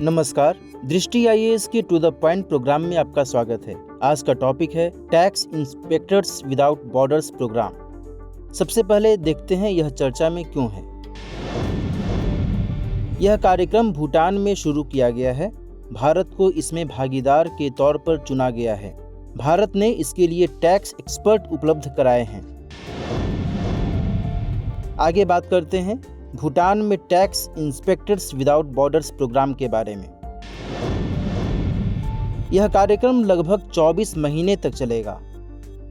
नमस्कार, दृष्टि आईएएस के टू द पॉइंट प्रोग्राम में आपका स्वागत है। आज का टॉपिक है tax inspectors without borders program. सबसे पहले देखते हैं यह चर्चा में क्यों है। यह कार्यक्रम भूटान में शुरू किया गया है। भारत को इसमें भागीदार के तौर पर चुना गया है। भारत ने इसके लिए टैक्स एक्सपर्ट उपलब्ध कराए हैं। आगे बात करते हैं भूटान में tax inspectors without borders program के बारे में। यह कार्यक्रम लगभग 24 महीने तक चलेगा।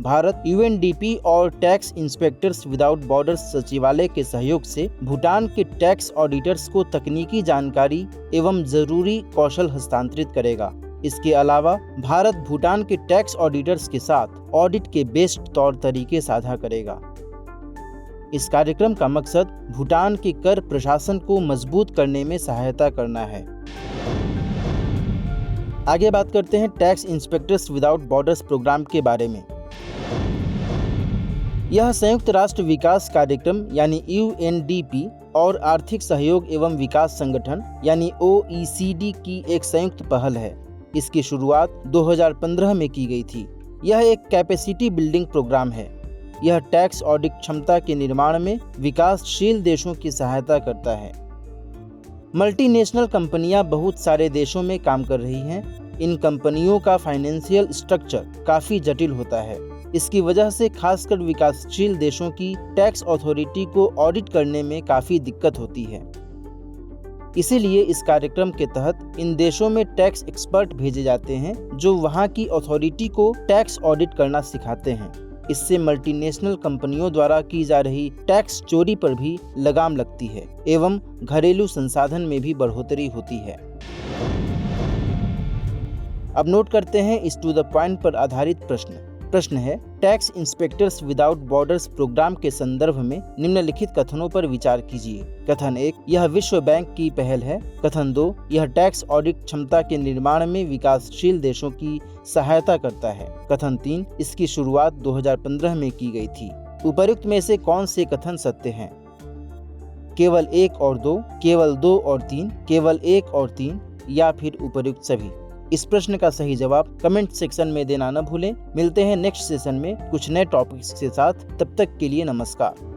भारत यूएनडीपी और टैक्स इंस्पेक्टर्स विदाउट बॉर्डर्स सचिवालय के सहयोग से भूटान के टैक्स ऑडिटर्स को तकनीकी जानकारी एवं जरूरी कौशल हस्तांतरित करेगा। इसके अलावा भारत भूटान के टैक्स ऑडिटर्स के साथ ऑडिट के बेस्ट तौर तरीके साझा करेगा। इस कार्यक्रम का मकसद भूटान के कर प्रशासन को मजबूत करने में सहायता करना है। आगे बात करते हैं tax inspectors without borders program के बारे में। यह संयुक्त राष्ट्र विकास कार्यक्रम यानी यूएनडीपी और आर्थिक सहयोग एवं विकास संगठन यानी ओईसीडी की एक संयुक्त पहल है। इसकी शुरुआत 2015 में की गई थी। यह एक कैपेसिटी बिल्डिंग प्रोग्राम है। यह टैक्स ऑडिट क्षमता के निर्माण में विकासशील देशों की सहायता करता है। मल्टीनेशनल कंपनियां बहुत सारे देशों में काम कर रही हैं। इन कंपनियों का फाइनेंशियल स्ट्रक्चर काफी जटिल होता है। इसकी वजह से खासकर विकासशील देशों की टैक्स अथॉरिटी को ऑडिट करने में काफी दिक्कत होती है। इसीलिए इस कार्यक्रम के तहत इन देशों में टैक्स एक्सपर्ट भेजे जाते हैं जो वहां की अथॉरिटी को टैक्स ऑडिट करना सिखाते हैं। इससे मल्टीनेशनल कंपनियों द्वारा की जा रही टैक्स चोरी पर भी लगाम लगती है एवं घरेलू संसाधन में भी बढ़ोतरी होती है। अब नोट करते हैं इस टू द पॉइंट पर आधारित प्रश्न है tax inspectors without borders program के संदर्भ में निम्नलिखित कथनों पर विचार कीजिए। कथन 1, यह विश्व बैंक की पहल है। कथन 2, यह टैक्स ऑडिट क्षमता के निर्माण में विकासशील देशों की सहायता करता है। कथन 3, इसकी शुरुआत 2015 में की गई थी। उपर्युक्त में से कौन से कथन सत्य हैं? केवल 1 और 2, केवल 2 और 3, केवल 1 और 3 या फिर उपर्युक्त सभी? इस प्रश्न का सही जवाब कमेंट सेक्शन में देना न भूलें। मिलते हैं नेक्स्ट सेशन में कुछ नए टॉपिक्स के साथ। तब तक के लिए नमस्कार।